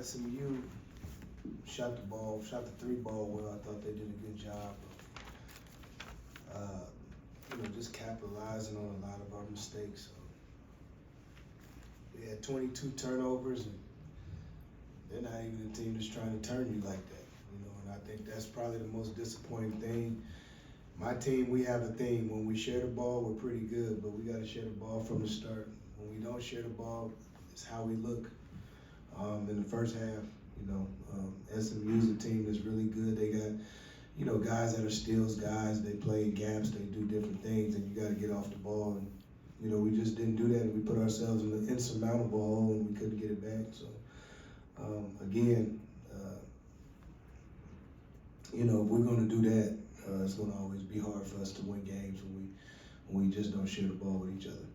SMU shot the three ball well. I thought they did a good job of, just capitalizing on a lot of our mistakes. So we had 22 turnovers, and they're not even a team that's trying to turn you like that. And I think that's probably the most disappointing thing. My team, we have a thing. When we share the ball, we're pretty good, but we got to share the ball from the start. When we don't share the ball, it's how we look in the first half. SMU's a team that's really good. They got, guys that are steals guys. They play in gaps. They do different things, and you got to get off the ball. And, we just didn't do that. And we put ourselves in an insurmountable hole, and we couldn't get it back. So, again, if we're going to do that, it's going to always be hard for us to win games when we just don't share the ball with each other.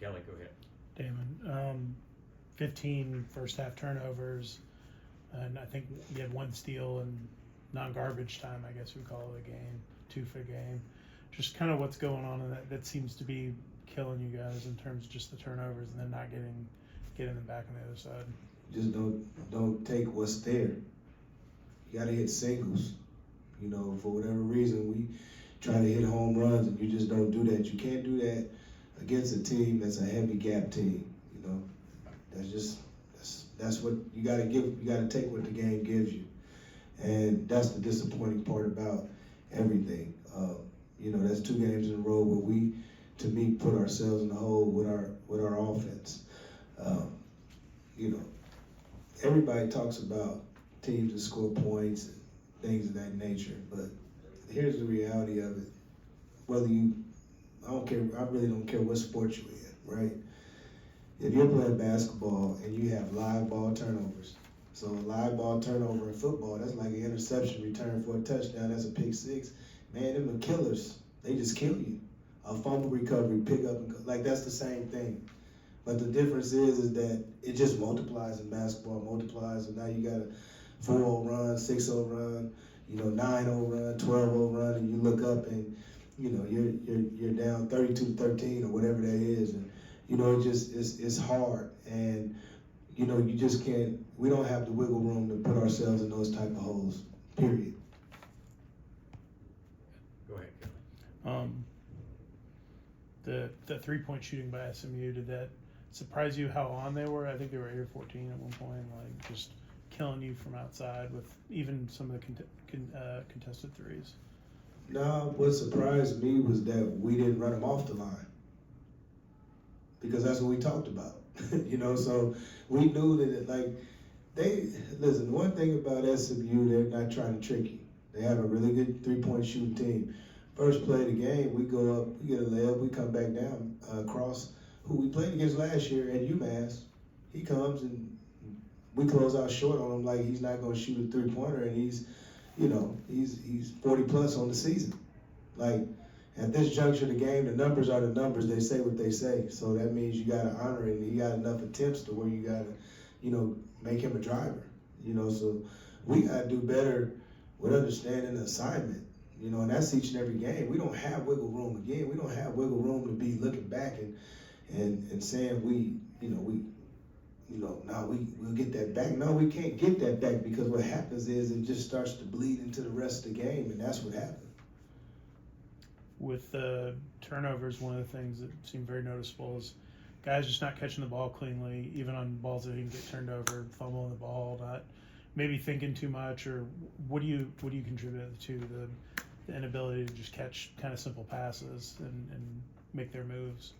Kelly, go ahead. Damon, 15 first half turnovers, and I think you had one steal in non-garbage time, I guess we call it a game, 2 for a game. Just kind of what's going on in that seems to be killing you guys in terms of just the turnovers and then not getting them back on the other side. Just don't take what's there. You got to hit singles. For whatever reason, we try to hit home runs, and you just don't do that. You can't do that against a team that's a heavy gap team. That's what you got to give. You got to take what the game gives you, and that's the disappointing part about everything. That's 2 games in a row where we, to me, put ourselves in the hole with our offense. Everybody talks about teams that score points and things of that nature, but here's the reality of it. I really don't care what sport you're in, right? If you're playing basketball and you have live ball turnovers, so a live ball turnover in football, that's like an interception return for a touchdown, that's a pick 6. Man, them are killers. They just kill you. A fumble recovery, pick up, and that's the same thing. But the difference is that it just multiplies in basketball, and now you got a 4-0 run, 6-0 run, 9-0 run, 12-0 run, and you look up and, you're down 32-13 or whatever that is. And, it's hard. And, you just can't, we don't have the wiggle room to put ourselves in those type of holes, period. Go ahead, Kelly. The 3-point shooting by SMU, did that surprise you how on they were? I think they were 8 or 14 at one point, just killing you from outside with even some of the contested threes. No, what surprised me was that we didn't run them off the line, because that's what we talked about. So we knew that one thing about SMU, they're not trying to trick you. They have a really good 3-point shooting team. First play of the game, we go up, we get a layup, we come back down across who we played against last year at UMass. He comes and we close out short on him like he's not going to shoot a 3-pointer, and he's 40 plus on the season. At this juncture of the game, the numbers are the numbers. They say what they say. So that means you got to honor it. And he got enough attempts to where you got to, make him a driver. So we got to do better with understanding the assignment. And that's each and every game. We don't have wiggle room again. We don't have wiggle room to be looking back and saying we'll get that back. No, we can't get that back, because what happens is it just starts to bleed into the rest of the game, and that's what happened. With the turnovers, one of the things that seemed very noticeable is guys just not catching the ball cleanly, even on balls that didn't get turned over, fumbling the ball, not maybe thinking too much. Or what do you contribute to the inability to just catch kind of simple passes and make their moves?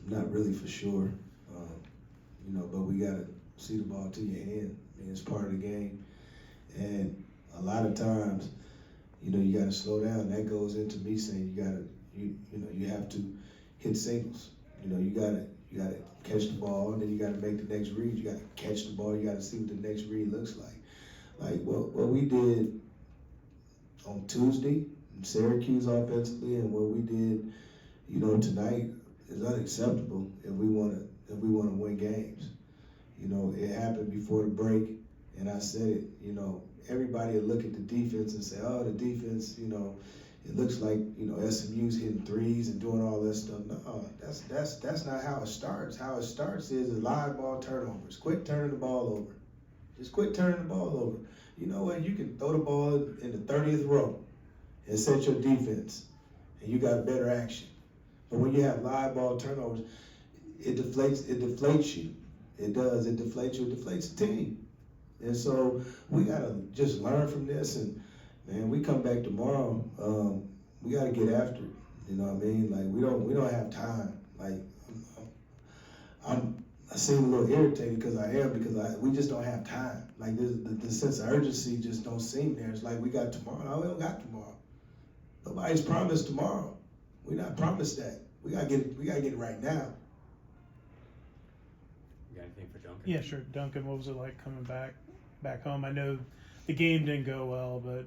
Not really for sure, but we got to see the ball to your hand. It's part of the game, and a lot of times, you got to slow down. That goes into me saying you have to hit singles. You got to catch the ball, and then you got to make the next read. You got to catch the ball. You got to see what the next read looks like. What we did on Tuesday in Syracuse offensively, and what we did, tonight is unacceptable if we want to win games. It happened before the break, and I said it. Everybody will look at the defense and say, oh, the defense, it looks like, SMU's hitting threes and doing all that stuff. No, that's not how it starts. How it starts is live ball turnovers. Quit turning the ball over. Just quit turning the ball over. You know what? You can throw the ball in the 30th row and set your defense, and you got better action. But when you have live ball turnovers, it deflates you. It does. It deflates you. It deflates the team. And so we gotta just learn from this, and man, we come back tomorrow. We gotta get after it. You know what I mean? Like we don't have time. Like I seem a little irritated because we just don't have time. Like the sense of urgency just don't seem there. It's like we got tomorrow. No, we don't got tomorrow. Nobody's promised tomorrow. We're not promised that. We gotta get it right now. You got anything for Duncan? Yeah, sure. Duncan, what was it like coming back home? I know the game didn't go well, but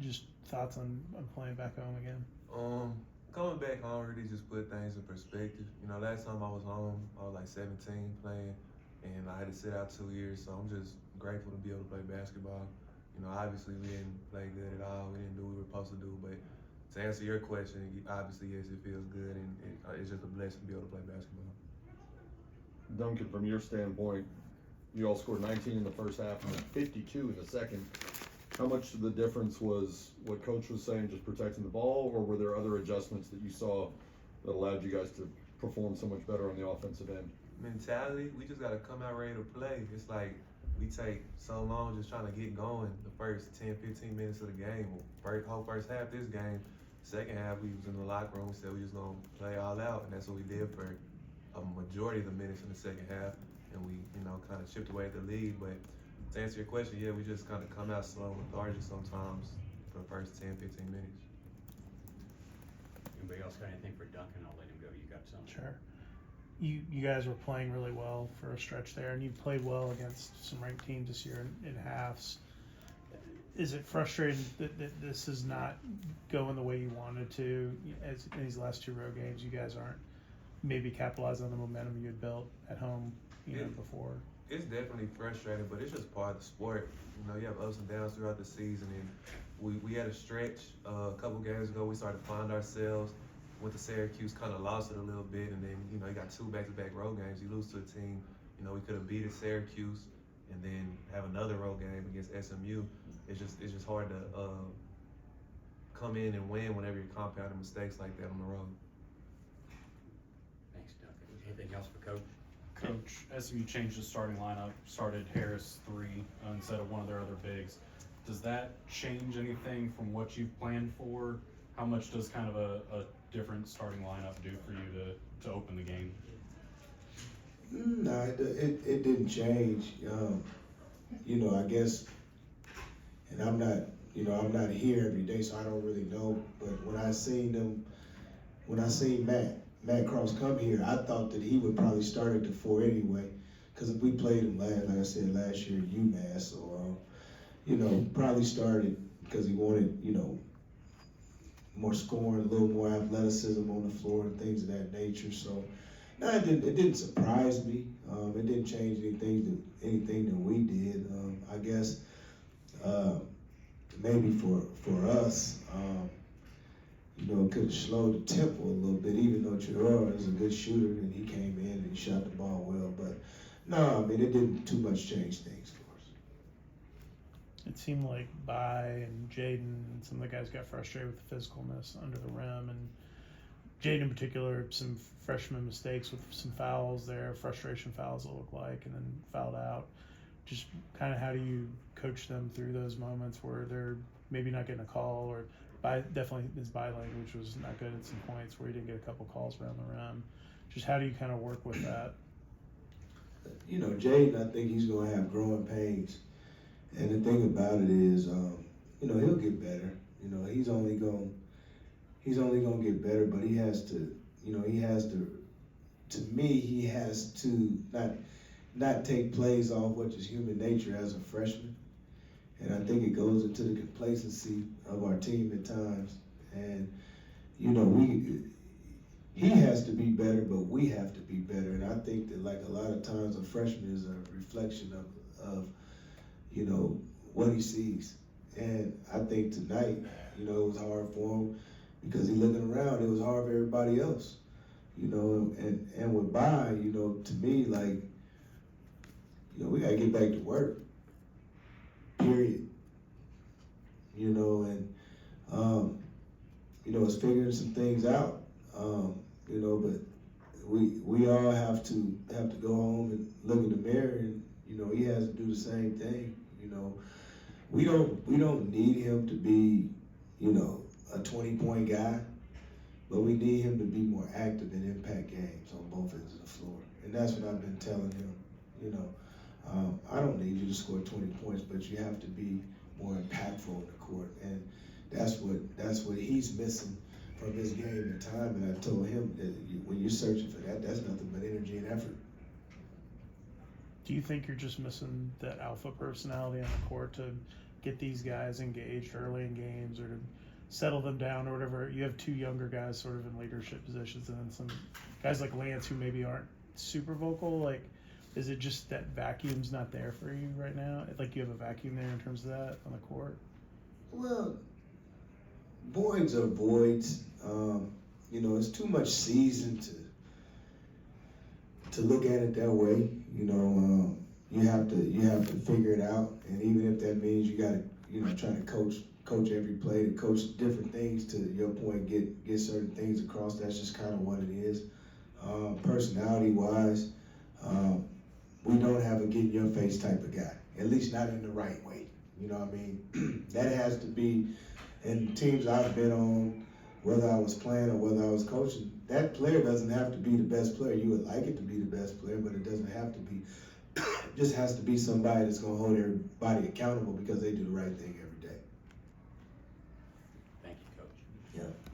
just thoughts on playing back home again. Coming back home really just put things in perspective. Last time I was home, I was like 17 playing, and I had to sit out 2 years, so I'm just grateful to be able to play basketball. Obviously we didn't play good at all. We didn't do what we were supposed to do, but to answer your question, obviously, yes, it feels good, and it's just a blessing to be able to play basketball. Duncan, from your standpoint, you all scored 19 in the first half and 52 in the second. How much of the difference was what Coach was saying, just protecting the ball, or were there other adjustments that you saw that allowed you guys to perform so much better on the offensive end? Mentality, we just got to come out ready to play. It's like we take so long just trying to get going the first 10, 15 minutes of the game. Whole first half this game. Second half, we was in the locker room, we said we just going to play all out, and that's what we did for a majority of the minutes in the second half, and we, kind of chipped away at the lead. But to answer your question, yeah, we just kind of come out slow and lethargic sometimes for the first 10, 15 minutes. Anybody else got anything for Duncan? I'll let him go. You got something? Sure. You guys were playing really well for a stretch there, and you played well against some ranked teams this year in halves. Is it frustrating that this is not going the way you wanted to? As in these last 2 road games, you guys aren't maybe capitalizing on the momentum you had built at home, before. It's definitely frustrating, but it's just part of the sport. You have ups and downs throughout the season, and we had a stretch a couple games ago. We started to find ourselves. Went to Syracuse, kind of lost it a little bit, and then you got 2 back-to-back road games. You lose to a team, we could have beat Syracuse, and then have another road game against SMU. It's just hard to come in and win whenever you're compounding mistakes like that on the road. Thanks, Duncan. Anything else for Coach? Coach, SMU changed the starting lineup, started Harris 3 instead of one of their other bigs. Does that change anything from what you've planned for? How much does kind of a different starting lineup do for you to open the game? No, it didn't change. I guess, and I'm not here every day, so I don't really know. But when I seen Matt Cross come here, I thought that he would probably start at the 4 anyway, because we played him last year at UMass. So, probably started because he wanted, more scoring, a little more athleticism on the floor and things of that nature. So, no, it didn't surprise me. It didn't change anything that we did. I guess maybe for us, it could have slowed the tempo a little bit, even though Chirora is a good shooter and he came in and he shot the ball well. But no, it didn't too much change things for us. It seemed like Bai and Jaden and some of the guys got frustrated with the physicalness under the rim, and Jaden in particular, some freshman mistakes with some fouls there, frustration fouls it looked like, and then fouled out. Just kind of how do you coach them through those moments where they're maybe not getting a call, or definitely his body language was not good at some points where he didn't get a couple calls around the rim. Just how do you kind of work with that? Jaden, I think he's going to have growing pains. And the thing about it is, he'll get better. He's only going to get better, but he has to, to me, he has to not take plays off which is human nature as a freshman. And I think it goes into the complacency of our team at times. And, he has to be better, but we have to be better. And I think that, like, a lot of times a freshman is a reflection of what he sees. And I think tonight, You know, it was hard for him because he looking around. It was hard for everybody else. You know, and with By, you know, to me, like, you know, we gotta get back to work. Period. You know, and you know, it's figuring some things out. You know, but we all have to go home and look in the mirror, and you know, he has to do the same thing. You know, we don't need him to be, you know, a 20-point guy, but we need him to be more active in impact games on both ends of the floor, and that's what I've been telling him. You know, I don't need you to score 20 points, but you have to be more impactful on the court, and that's what he's missing from his game at time. And I told him that when you're searching for that, that's nothing but energy and effort. Do you think you're just missing that alpha personality on the court to get these guys engaged early in games or to settle them down or whatever? You have two younger guys sort of in leadership positions and then some guys like Lance who maybe aren't super vocal. Like, is it just that vacuum's not there for you right now? Like you have a vacuum there in terms of that on the court? Well, voids are voids. You know, it's too much season to look at it that way. You know, you have to figure it out, and even if that means you got to, you know, try to coach every play, to coach different things. To your point, get certain things across. That's just kind of what it is. Personality wise, we don't have a get in your face type of guy. At least not in the right way. You know what I mean? That has to be. And teams I've been on, whether I was playing or whether I was coaching, that player doesn't have to be the best player. You would like it to be the best player, but it doesn't have to be. It just has to be somebody that's going to hold everybody accountable because they do the right thing